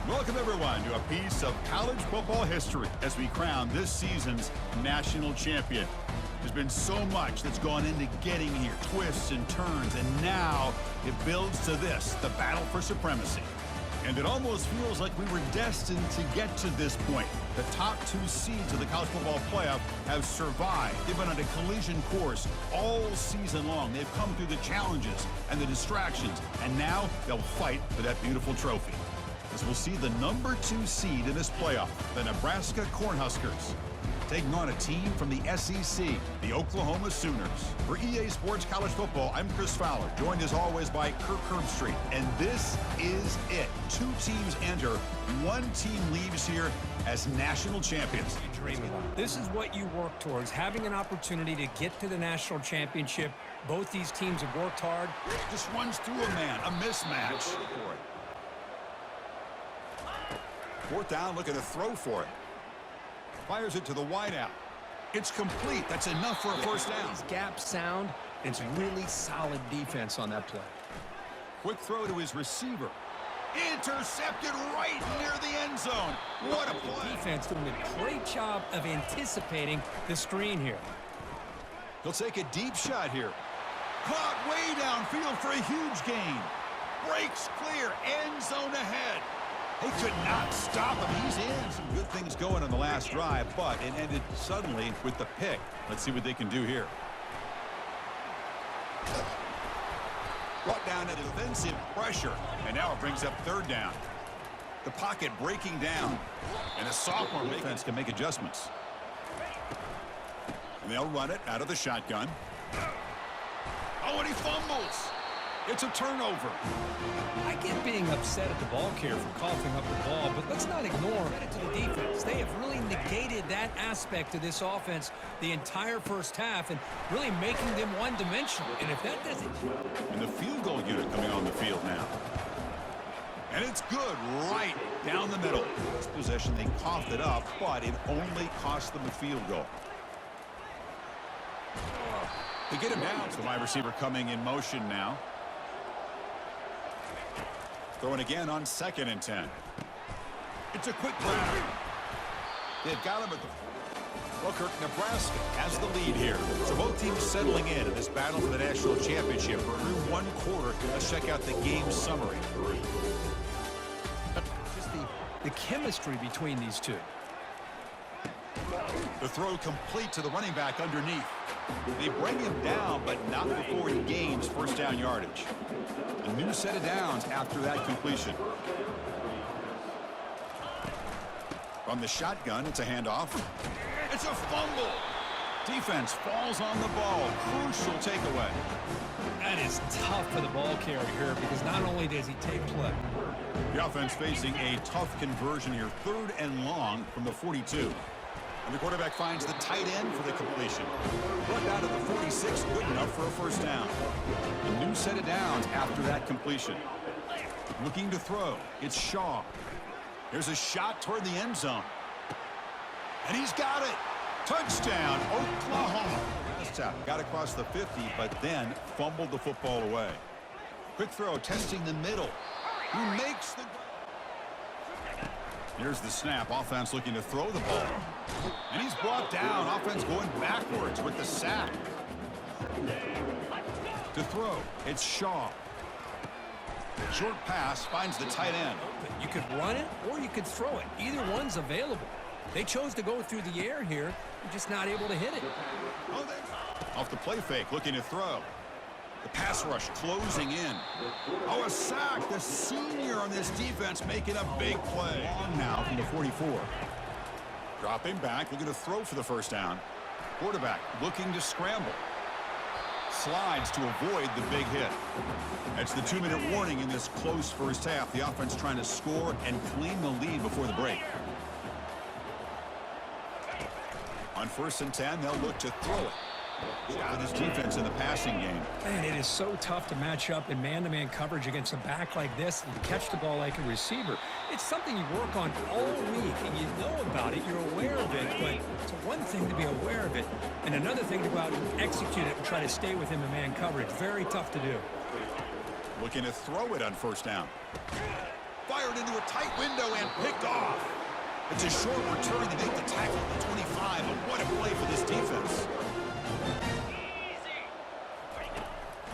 Welcome, everyone, to a piece of college football history as we crown this season's national champion. There's been so much that's gone into getting here, twists and turns, and now it builds to this, the battle for supremacy. And it almost feels like we were destined to get to this point. The top two seeds of the college football playoff have survived. They've been on a collision course all season long. They've come through the challenges and the distractions, and now they'll fight for that beautiful trophy. As we'll see the number 2 seed in this playoff, the Nebraska Cornhuskers, taking on a team from the SEC, the Oklahoma Sooners. For EA Sports College Football, I'm Chris Fowler, joined as always by Kirk Herbstreit. And this is it. 2 teams enter, 1 team leaves here as national champions. This is what you work towards, having an opportunity to get to the national championship. Both these teams have worked hard. Just runs through a man, a mismatch. 4th down, looking to throw for it. Fires it to the wideout. It's complete. That's enough for a first down. These gaps sound. It's really solid defense on that play. Quick throw to his receiver. Intercepted right near the end zone. What a play. Defense doing a great job of anticipating the screen here. He'll take a deep shot here. Caught way downfield for a huge gain. Breaks clear. End zone ahead. They could not stop him. He's in. Some good things going on the last drive, but it ended suddenly with the pick. Let's see what they can do here. Brought down a defensive pressure, and now it brings up 3rd down. The pocket breaking down, and a sophomore defense can make adjustments. And they'll run it out of the shotgun. Oh, and he fumbles. It's a turnover. I get being upset at the ball carrier for coughing up the ball, but let's not ignore it to the defense. They have really negated that aspect of this offense the entire first half and really making them one-dimensional. And if that doesn't... And the field goal unit coming on the field now. And it's good right down the middle. This possession, they coughed it up, but it only cost them a field goal. To get him down, the wide receiver coming in motion now. Throwing again on 2nd and 10. It's a quick grab. They've got him at the... Well, Kirk, Nebraska has the lead here. So both teams settling in this battle for the national championship. We're through 1 quarter. Let's check out the game summary. Just the chemistry between these two. The throw complete to the running back underneath. They bring him down, but not before he gains first down yardage. A new set of downs after that completion. From the shotgun, it's a handoff. It's a fumble. Defense falls on the ball. Crucial takeaway. That is tough for the ball carrier here because not only does he take play. The offense facing a tough conversion here. 3rd and long from the 42. And the quarterback finds the tight end for the completion. Brought down to the 46, good enough for a first down. A new set of downs after that completion. Looking to throw, it's Shaw. Here's a shot toward the end zone. And he's got it. Touchdown, Oklahoma. Got across the 50, but then fumbled the football away. Quick throw, testing the middle. He makes the... Here's the snap. Offense looking to throw the ball. And he's brought down. Offense going backwards with the sack. To throw, it's Shaw. Short pass finds the tight end. You could run it or you could throw it. Either one's available. They chose to go through the air here. They're just not able to hit it. Off the play fake, looking to throw. The pass rush closing in. Oh, a sack. The senior on this defense making a big play. Long now from the 44. Dropping back, looking to throw for the first down. Quarterback looking to scramble. Slides to avoid the big hit. That's the 2-minute warning in this close first half. The offense trying to score and claim the lead before the break. On 1st and 10, they'll look to throw it. Got his defense in the passing game. Man, it is so tough to match up in man-to-man coverage against a back like this and catch the ball like a receiver. It's something you work on all week, and you know about it, you're aware of it, but it's one thing to be aware of it, and another thing to go out and execute it and try to stay with him in man coverage. Very tough to do. Looking to throw it on 1st down. fired into a tight window and picked off. It's a short return to make the tackle at the 25, but what a play for this defense.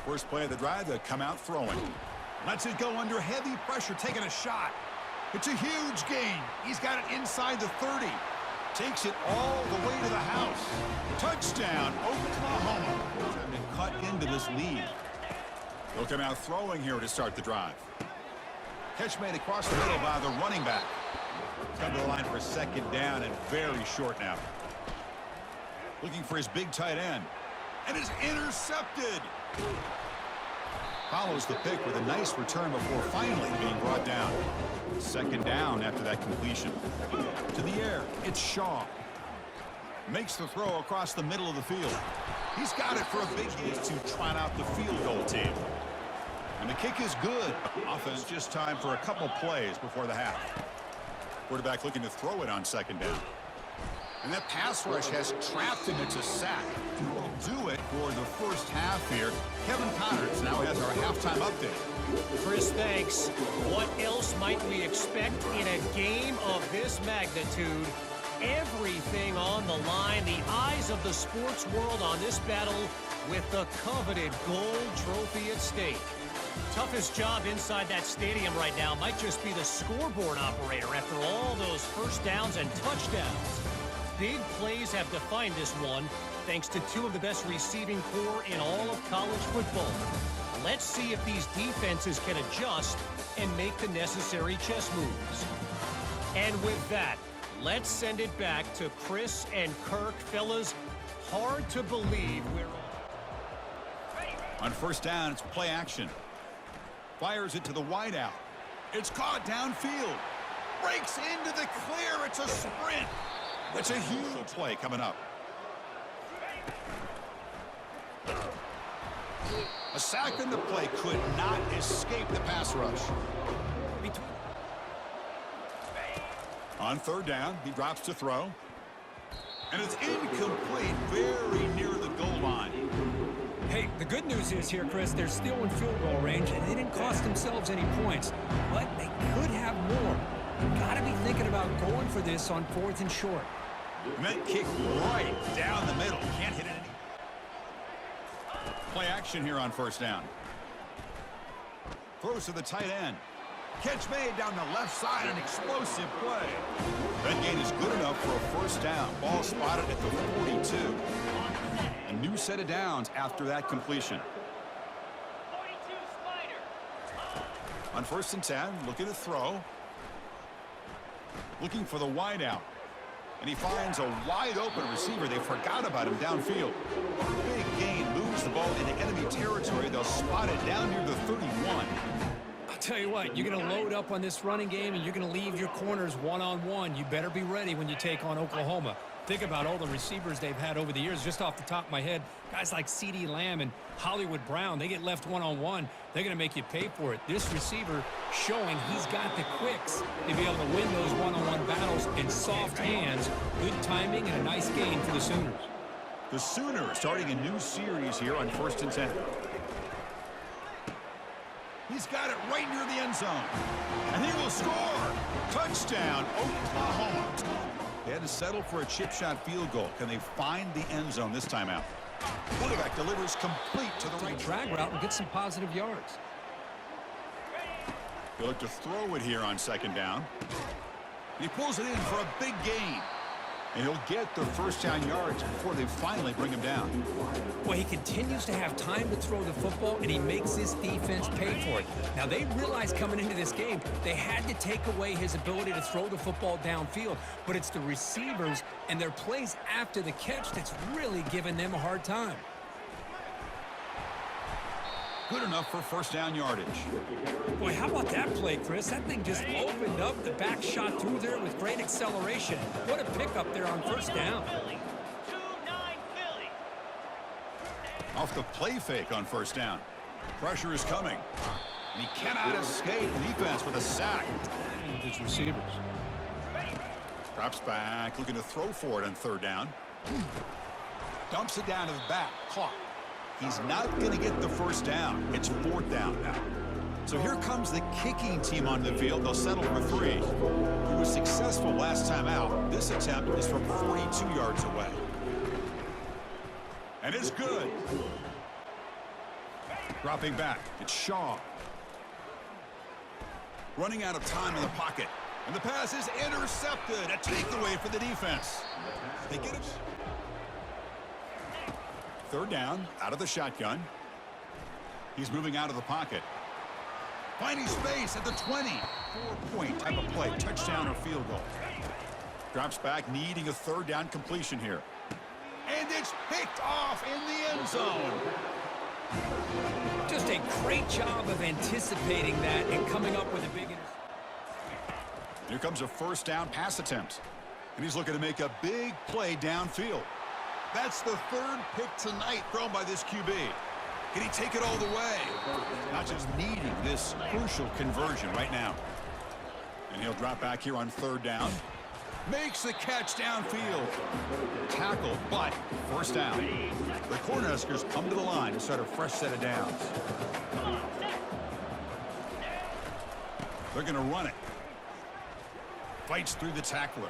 First play of the drive, they come out throwing. Lets it go under heavy pressure, taking a shot. It's a huge gain. He's got it inside the 30. Takes it all the way to the house. Touchdown, Oklahoma. Time to cut into this lead. They'll come out throwing here to start the drive. Catch made across the middle by the running back. Come to the line for second down and very short now. Looking for his big tight end. And it's intercepted. Follows the pick with a nice return before finally being brought down. Second down after that completion. To the air, it's Shaw. Makes the throw across the middle of the field. He's got it for a big hit to trot out the field goal team. And the kick is good. Offense just time for a couple plays before the half. Quarterback looking to throw it on second down. And that pass rush has trapped him. It's a sack. We'll do it for the first half here. Kevin Connors now has our halftime update. Chris, thanks. What else might we expect in a game of this magnitude? Everything on the line. The eyes of the sports world on this battle with the coveted gold trophy at stake. Toughest job inside that stadium right now might just be the scoreboard operator after all those first downs and touchdowns. Big plays have defined this one, thanks to two of the best receiving corps in all of college football. Let's see if these defenses can adjust and make the necessary chess moves. And with that, let's send it back to Chris and Kirk. Fellas, hard to believe we're on first down. It's play action. Fires it to the wideout. It's caught downfield. Breaks into the clear. It's a sprint. That's a huge play coming up. A sack in the play could not escape the pass rush. On third down, he drops to throw. And it's incomplete, very near the goal line. Hey, the good news is here, Chris, they're still in field goal range, and they didn't cost themselves any points. But they could have more. You've got to be thinking about going for this on fourth and short. And that kick right down the middle. Can't hit it any. Play action here on first down. Throws to the tight end. Catch made down the left side, an explosive play. That gain is good enough for a first down. Ball spotted at the 42. A new set of downs after that completion. On first and 10, looking to throw. Looking for the wideout. And he finds a wide open receiver. They forgot about him downfield. Big gain, moves the ball into enemy territory. They'll spot it down near the 31. I'll tell you what, you're going to load up on this running game and you're going to leave your corners one-on-one. You better be ready when you take on Oklahoma. Think about all the receivers they've had over the years. Just off the top of my head, guys like CeeDee Lamb and Hollywood Brown, they get left one-on-one. They're going to make you pay for it. This receiver showing he's got the quicks to be able to win those one-on-one battles in soft hands. Good timing and a nice gain for the Sooners. The Sooners starting a new series here on first and 10. He's got it right near the end zone. And he will score. Touchdown, Oklahoma. They had to settle for a chip shot field goal. Can they find the end zone this time out? Quarterback delivers complete to the right drag route and get some positive yards. He'll look to throw it here on second down. He pulls it in for a big gain. And he'll get the first down yards before they finally bring him down. Well, he continues to have time to throw the football, and he makes this defense pay for it. Now, they realized coming into this game, they had to take away his ability to throw the football downfield. But it's the receivers and their plays after the catch that's really giving them a hard time. Good enough for first down yardage. Boy, how about that play, Chris? That thing just opened up. The back shot through there with great acceleration. What a pickup there on first down. Off the play fake on first down. Pressure is coming. And he cannot escape defense with a sack. His receivers. Drops back, looking to throw for it on third down. Dumps it down to the back. Caught. He's not going to get the first down. It's fourth down now. So here comes the kicking team on the field. They'll settle for 3. He was successful last time out. This attempt is from 42 yards away. And it's good. Dropping back, it's Shaw. Running out of time in the pocket. And the pass is intercepted. A takeaway for the defense. They get it. 3rd down, out of the shotgun. He's moving out of the pocket. Finding space at the 20. 4-point type of play, touchdown or field goal. Drops back, needing a 3rd down completion here. And it's picked off in the end zone. Just a great job of anticipating that and coming up with a big interception. Here comes a 1st down pass attempt. And he's looking to make a big play downfield. That's the 3rd pick tonight thrown by this QB. Can he take it all the way? Not just needing this crucial conversion right now. And he'll drop back here on 3rd down. Makes the catch downfield. Tackle, but 1st down. The Cornhuskers come to the line to start a fresh set of downs. They're going to run it. Fights through the tackler.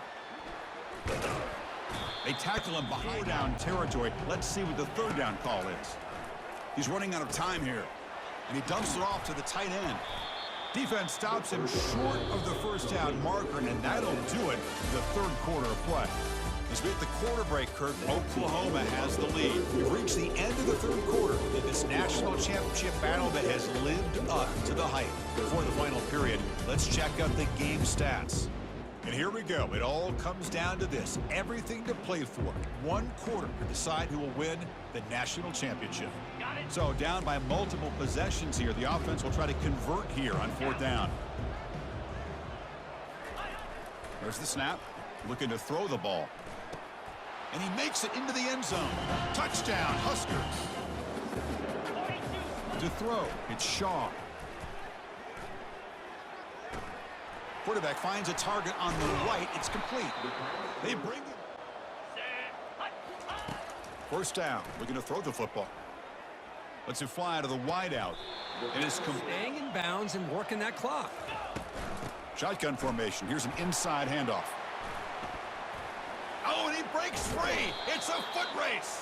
They tackle him behind down territory. Let's see what the 3rd down call is. He's running out of time here. And he dumps it off to the tight end. Defense stops him short of the 1st down marker, and that'll do it in the 3rd quarter of play. As we hit the quarter break, Kurt, Oklahoma has the lead. We've reached the end of the 3rd quarter of this national championship battle that has lived up to the hype. Before the final period, let's check out the game stats. And here we go. It all comes down to this. Everything to play for. 1 quarter to decide who will win the national championship. So down by multiple possessions here. The offense will try to convert here on 4th down. There's the snap. Looking to throw the ball. And he makes it into the end zone. Touchdown, Huskers. To throw, it's Shaw. Quarterback finds a target on the right. It's complete. They bring it. 1st down. We're going to throw the football. Let's it fly to the wideout. It is Staying in bounds and working that clock. Shotgun formation. Here's an inside handoff. Oh, and he breaks free. It's a foot race.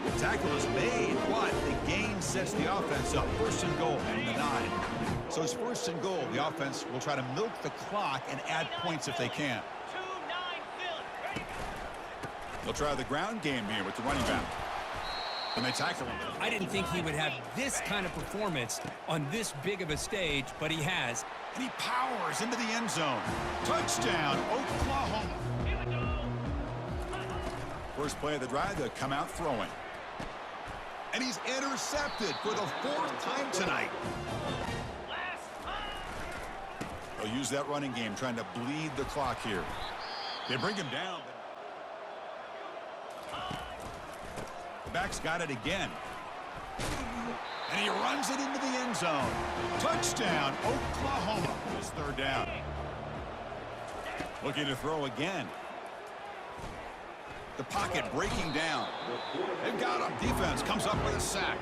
The tackle is made, but the gain sets the offense up. 1st and goal from the 9. So it's 1st and goal. The offense will try to milk the clock and add points if they can. They'll try the ground game here with the running back. And they tackle him. I didn't think he would have this kind of performance on this big of a stage, but he has. And he powers into the end zone. Touchdown, Oklahoma. 1st play of the drive, they'll come out throwing. And he's intercepted for the 4th time tonight. They'll use that running game, trying to bleed the clock here. They bring him down. The back's got it again. And he runs it into the end zone. Touchdown, Oklahoma. His 3rd down. Looking to throw again. The pocket breaking down. They've got him. Defense comes up with a sack.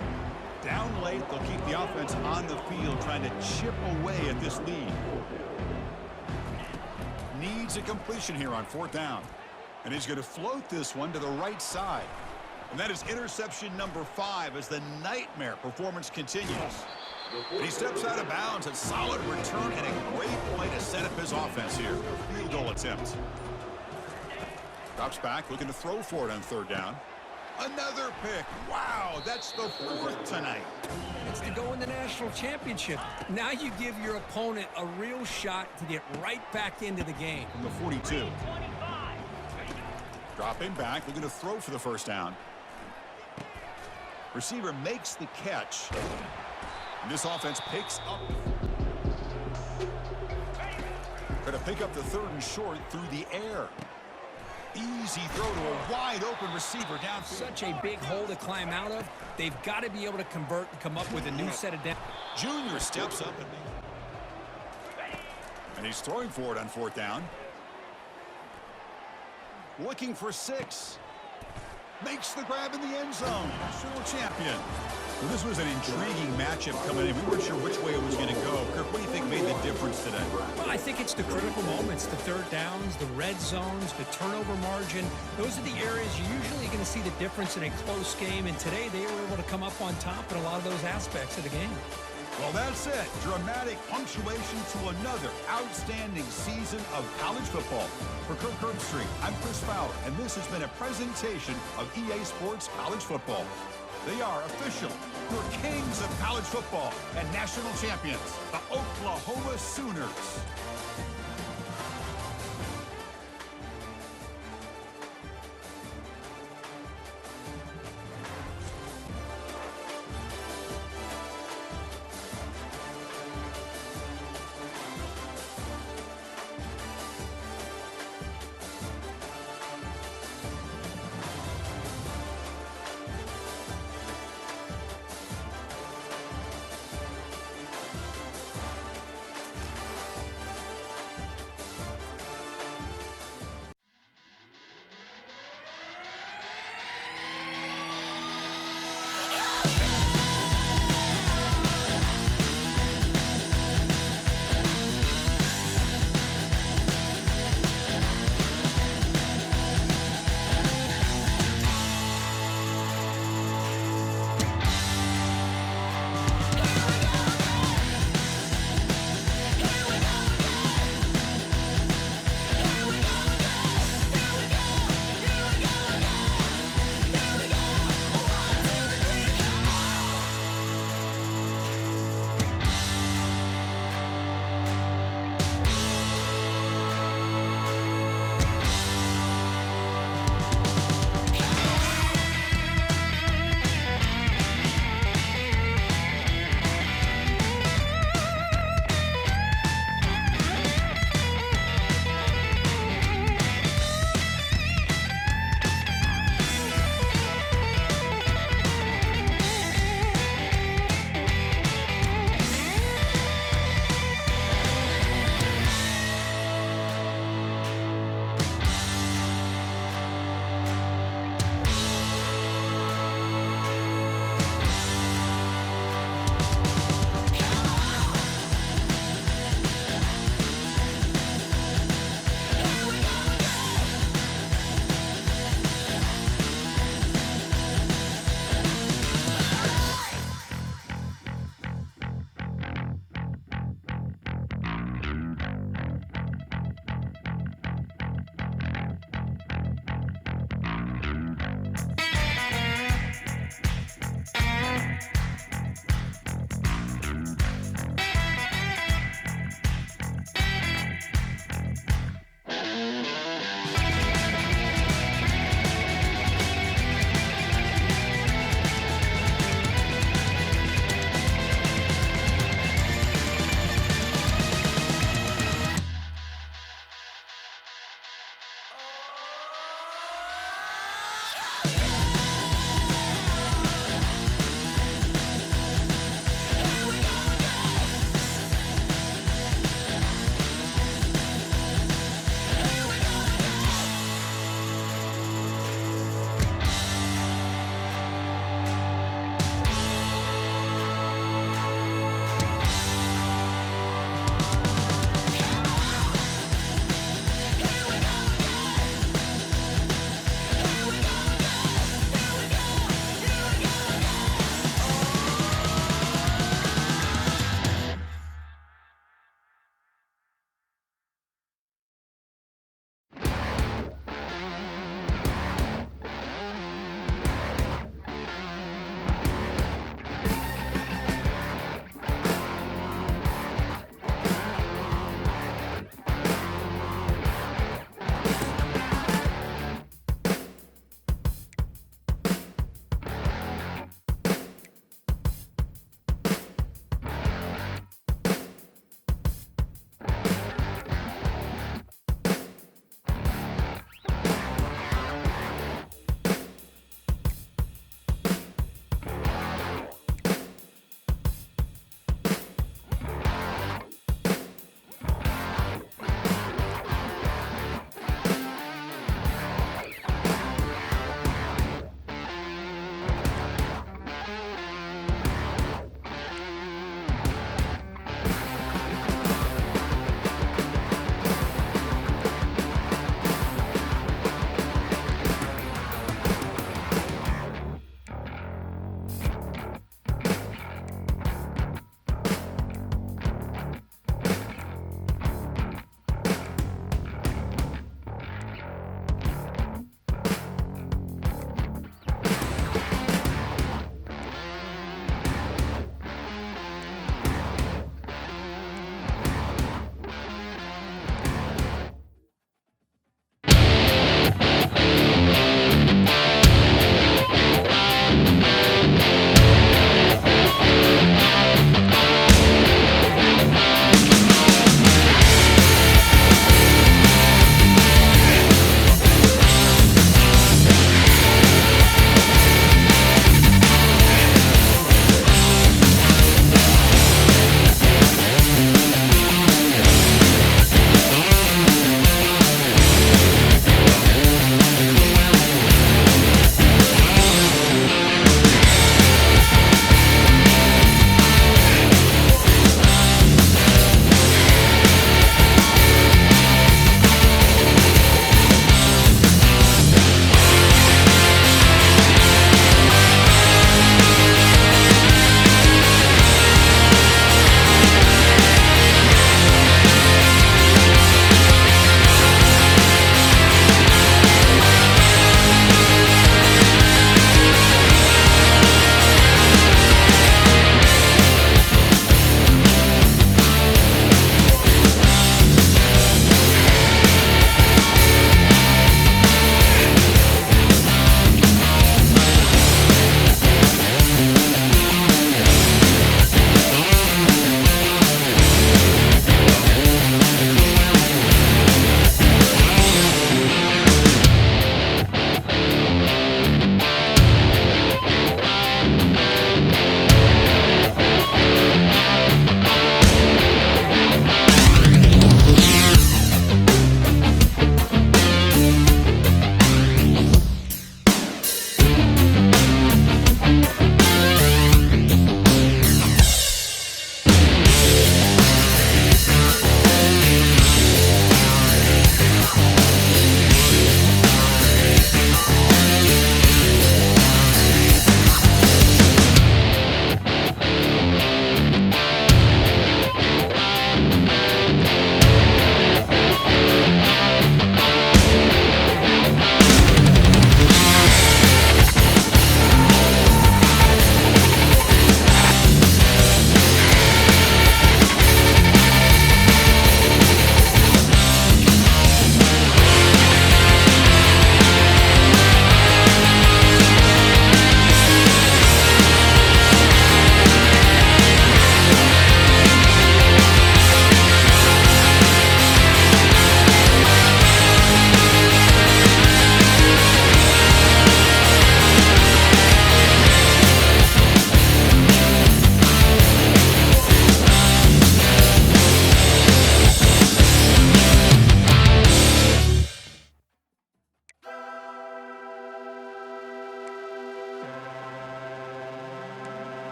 Down late, they'll keep the offense on the field, trying to chip away at this lead. Needs a completion here on 4th down. And he's going to float this one to the right side. And that is interception number 5 as the nightmare performance continues. And he steps out of bounds. A solid return and a great play to set up his offense here. Field goal attempt. Drops back, looking to throw for it on 3rd down. Another pick. Wow, that's the 4th tonight. It's to go in the national championship. Now you give your opponent a real shot to get right back into the game. From the 42. Dropping back, looking to throw for the 1st down. Receiver makes the catch. And this offense picks up. Going to pick up the 3rd and short through the air. Easy throw to a wide open receiver down. Such a big hole to climb out of. They've got to be able to convert and come up with a new set of downs. Junior steps up and he's throwing for it on 4th down. Looking for 6. Makes the grab in the end zone. National champion. Well, this was an intriguing matchup coming in. We weren't sure which way it was going to go. Kirk, what do you think made the difference today? Well, I think it's the critical moments, the third downs, the red zones, the turnover margin. Those are the areas you're usually going to see the difference in a close game, and today they were able to come up on top in a lot of those aspects of the game. Well, that's it. Dramatic punctuation to another outstanding season of college football. For Kirk Herbstreit, I'm Chris Fowler, and this has been a presentation of EA Sports College Football. They are official, your kings of college football and national champions, the Oklahoma Sooners.